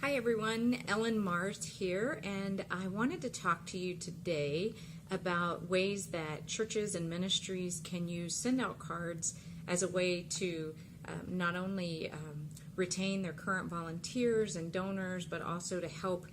Hi everyone, Ellen Mars here, and I wanted to talk to you today about ways that churches and ministries can use send-out cards as a way to not only retain their current volunteers and donors, but also to help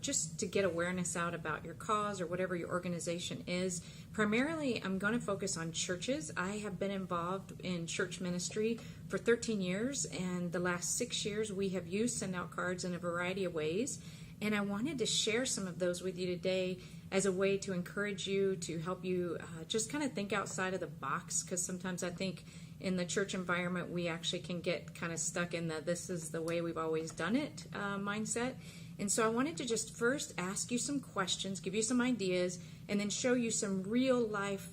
just to get awareness out about your cause or whatever your organization is. Primarily, I'm going to focus on churches. I have been involved in church ministry for 13 years, and the last 6 years we have used send-out cards in a variety of ways. And I wanted to share some of those with you today as a way to encourage you, to help you just kind of think outside of the box, because sometimes I think in the church environment we actually can get kind of stuck in the this is the way we've always done it mindset. And so I wanted to just first ask you some questions, give you some ideas, and then show you some real life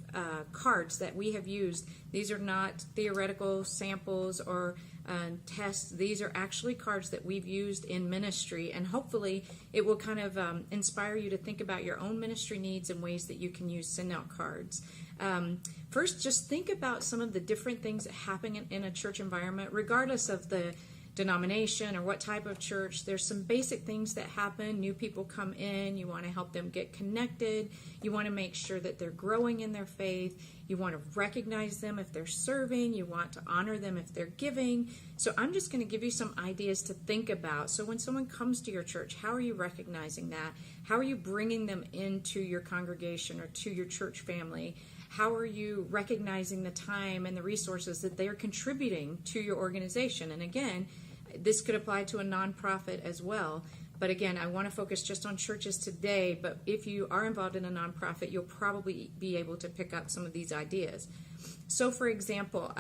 cards that we have used. These are not theoretical samples or tests. These are actually cards that we've used in ministry, and hopefully it will kind of inspire you to think about your own ministry needs and ways that you can use send-out cards. First, just think about some of the different things that happen in a church environment, regardless of the denomination or what type of church. There's some basic things that happen. New people come in, you want to help them get connected, you want to make sure that they're growing in their faith, you want to recognize them if they're serving, you want to honor them if they're giving. So I'm just going to give you some ideas to think about. So when someone comes to your church, how are you recognizing that? How are you bringing them into your congregation or to your church family? How are you recognizing the time and the resources that they are contributing to your organization? And again, this could apply to a nonprofit as well. But again, I want to focus just on churches today. But if you are involved in a nonprofit, you'll probably be able to pick up some of these ideas. So for example,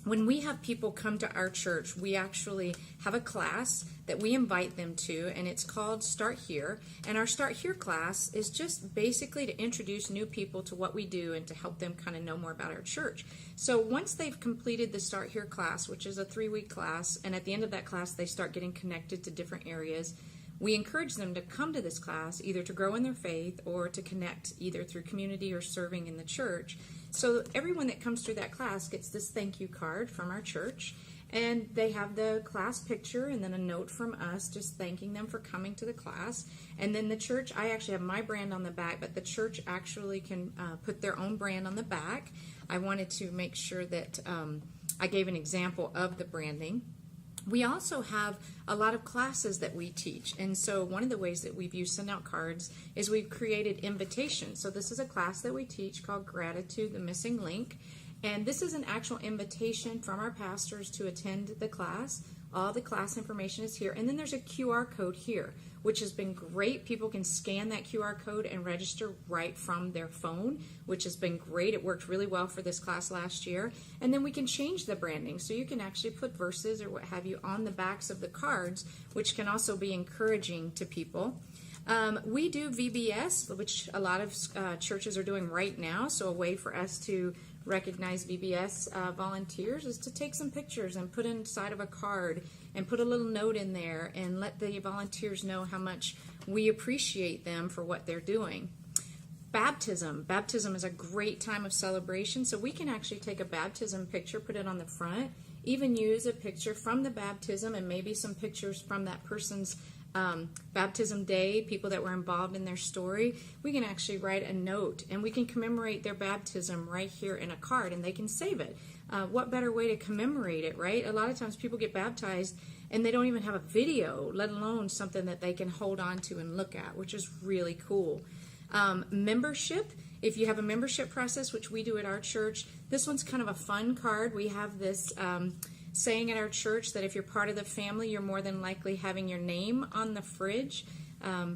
when we have people come to our church, we actually have a class that we invite them to, and it's called Start Here. And our Start Here class is just basically to introduce new people to what we do and to help them kind of know more about our church. So once they've completed the Start Here class, which is a 3-week class, and at the end of that class they start getting connected to different areas, we encourage them to come to this class either to grow in their faith or to connect either through community or serving in the church. So everyone that comes through that class gets this thank you card from our church, and they have the class picture and then a note from us just thanking them for coming to the class. And then the church, I actually have my brand on the back, but the church actually can put their own brand on the back. I wanted to make sure that I gave an example of the branding. We also have a lot of classes that we teach, and so one of the ways that we've used send-out cards is we've created invitations. So this is a class that we teach called Gratitude, the Missing Link, and this is an actual invitation from our pastors to attend the class. All the class information is here, and then there's a QR code here, which has been great. People can scan that QR code and register right from their phone, which has been great. It worked really well for this class last year. And then we can change the branding, so you can actually put verses or what have you on the backs of the cards, which can also be encouraging to people. We do VBS, which a lot of churches are doing right now, so a way for us to recognize VBS volunteers is to take some pictures and put inside of a card and put a little note in there and let the volunteers know how much we appreciate them for what they're doing. Baptism. Baptism is a great time of celebration, so we can actually take a baptism picture, put it on the front, even use a picture from the baptism and maybe some pictures from that person's baptism day, people that were involved in their story. We can actually write a note and we can commemorate their baptism right here in a card, and they can save it. What better way to commemorate it, right? A lot of times people get baptized and they don't even have a video, let alone something that they can hold on to and look at, which is really cool. Membership. If you have a membership process, which we do at our church, this one's kind of a fun card. We have this saying at our church that if you're part of the family, you're more than likely having your name on the fridge,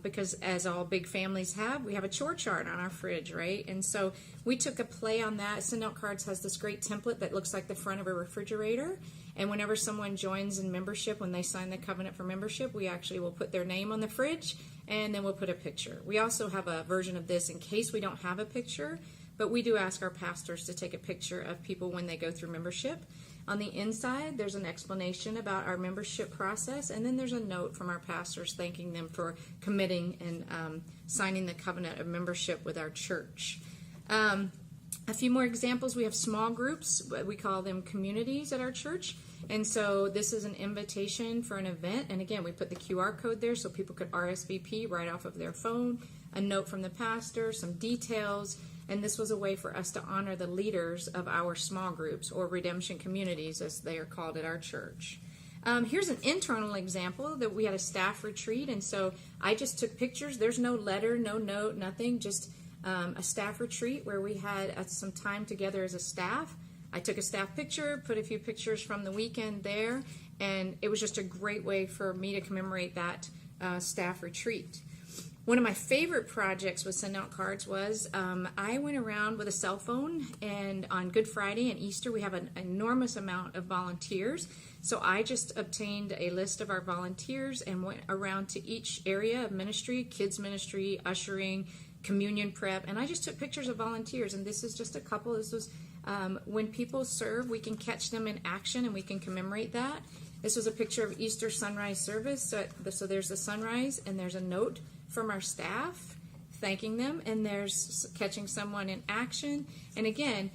because as all big families have, we have a chore chart on our fridge, right? And so we took a play on that. Send-out cards has this great template that looks like the front of a refrigerator, and whenever someone joins in membership, when they sign the covenant for membership, we actually will put their name on the fridge, and then we'll put a picture. We also have a version of this in case we don't have a picture, but we do ask our pastors to take a picture of people when they go through membership. On the inside, there's an explanation about our membership process, and then there's a note from our pastors thanking them for committing and signing the covenant of membership with our church. A few more examples. We have small groups. We call them communities at our church. And so this is an invitation for an event. And again, we put the QR code there so people could RSVP right off of their phone, a note from the pastor, some details. And this was a way for us to honor the leaders of our small groups, or redemption communities as they are called at our church. Here's an internal example that we had a staff retreat, and so I just took pictures. There's no letter, no note, nothing, just a staff retreat where we had some time together as a staff. I took a staff picture, put a few pictures from the weekend there, and it was just a great way for me to commemorate that staff retreat. One of my favorite projects with SendOutCards was I went around with a cell phone, and on Good Friday and Easter we have an enormous amount of volunteers. So I just obtained a list of our volunteers and went around to each area of ministry, kids ministry, ushering, communion prep, and I just took pictures of volunteers. And this is just a couple. This was when people serve, we can catch them in action and we can commemorate that. This was a picture of Easter sunrise service. So there's the sunrise and there's a note from our staff thanking them, and there's catching someone in action. And again,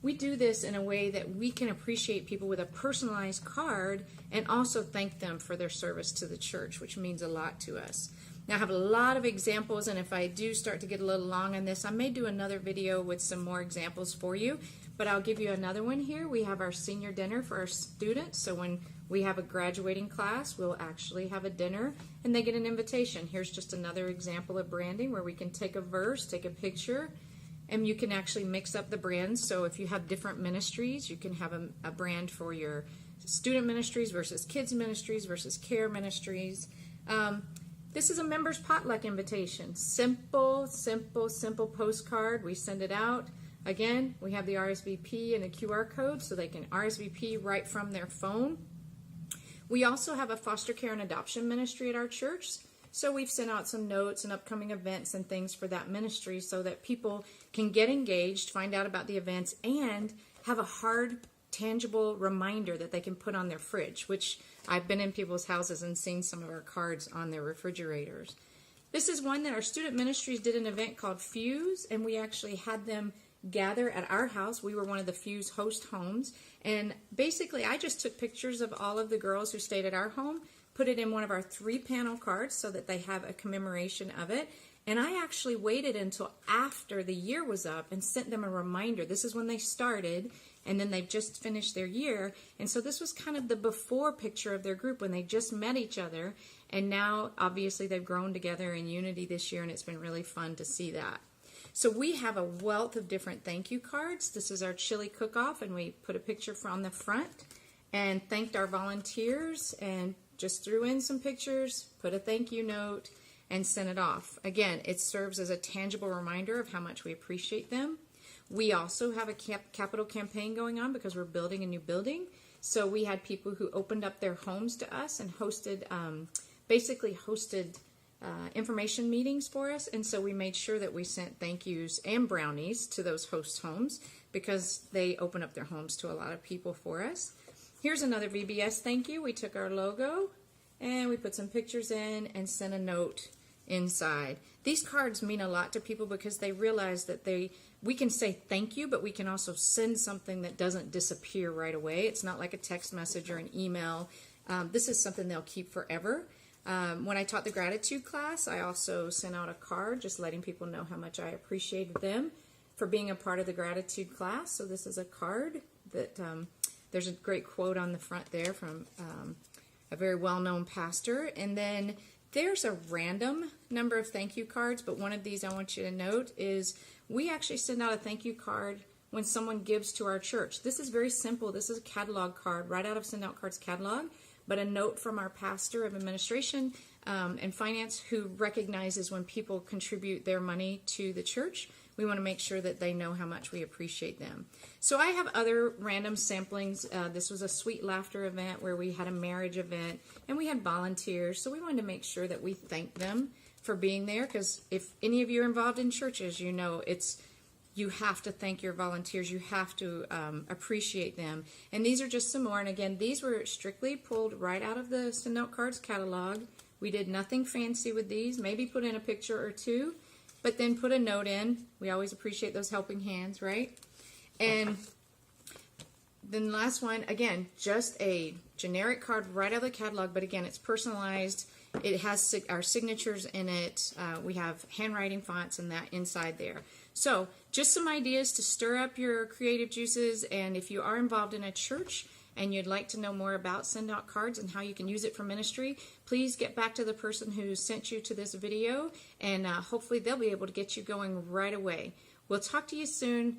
we do this in a way that we can appreciate people with a personalized card and also thank them for their service to the church, which means a lot to us. Now I have a lot of examples, and if I do start to get a little long on this, I may do another video with some more examples for you, but I'll give you another one here. We have our senior dinner for our students, so when we have a graduating class, we'll actually have a dinner and they get an invitation. Here's just another example of branding where we can take a verse, take a picture, and you can actually mix up the brands. So if you have different ministries, you can have a brand for your student ministries versus kids ministries versus care ministries. This is a members potluck invitation. Simple, simple, simple postcard. We send it out. Again, we have the RSVP and a QR code so they can RSVP right from their phone. We also have a foster care and adoption ministry at our church. So we've sent out some notes and upcoming events and things for that ministry so that people can get engaged, find out about the events, and have a hard, tangible reminder that they can put on their fridge, which I've been in people's houses and seen some of our cards on their refrigerators. This is one that our student ministries did an event called Fuse, and we actually had them gather at our house. We were one of the Fuse host homes, and basically I just took pictures of all of the girls who stayed at our home, put it in one of our 3-panel cards so that they have a commemoration of it. And I actually waited until after the year was up and sent them a reminder. This is when they started, and then they've just finished their year. And so this was kind of the before picture of their group when they just met each other. And now, obviously, they've grown together in unity this year, and it's been really fun to see that. So we have a wealth of different thank you cards. This is our chili cook-off, and we put a picture on the front and thanked our volunteers and just threw in some pictures, put a thank you note, and sent it off. Again, it serves as a tangible reminder of how much we appreciate them. We also have a capital campaign going on because we're building a new building. So we had people who opened up their homes to us and hosted, information meetings for us. And so we made sure that we sent thank yous and brownies to those host homes because they open up their homes to a lot of people for us. Here's another VBS thank you. We took our logo and we put some pictures in and sent a note inside. These cards mean a lot to people because they realize that we can say thank you, but we can also send something that doesn't disappear right away. It's not like a text message or an email. This is something they'll keep forever. When I taught the gratitude class, I also sent out a card just letting people know how much I appreciated them for being a part of the gratitude class. So this is a card that there's a great quote on the front there from a very well-known pastor. And then there's a random number of thank you cards, but one of these I want you to note is we actually send out a thank you card when someone gives to our church. This is very simple. This is a catalog card right out of SendOutCards catalog, but a note from our pastor of administration and finance who recognizes when people contribute their money to the church. We want to make sure that they know how much we appreciate them. So I have other random samplings. This was a Sweet Laughter event where we had a marriage event and we had volunteers. So we wanted to make sure that we thanked them for being there, because if any of you are involved in churches, you know you have to thank your volunteers. You have to appreciate them. And these are just some more. And again, these were strictly pulled right out of the SendOutCards catalog. We did nothing fancy with these. Maybe put in a picture or two, but then put a note in. We always appreciate those helping hands, right? And then the last one, again, just a generic card right out of the catalog, but again, it's personalized. It has our signatures in it. We have handwriting fonts and that inside there. So just some ideas to stir up your creative juices, and if you are involved in a church and you'd like to know more about SendOutCards and how you can use it for ministry, please get back to the person who sent you to this video, and hopefully they'll be able to get you going right away. We'll talk to you soon.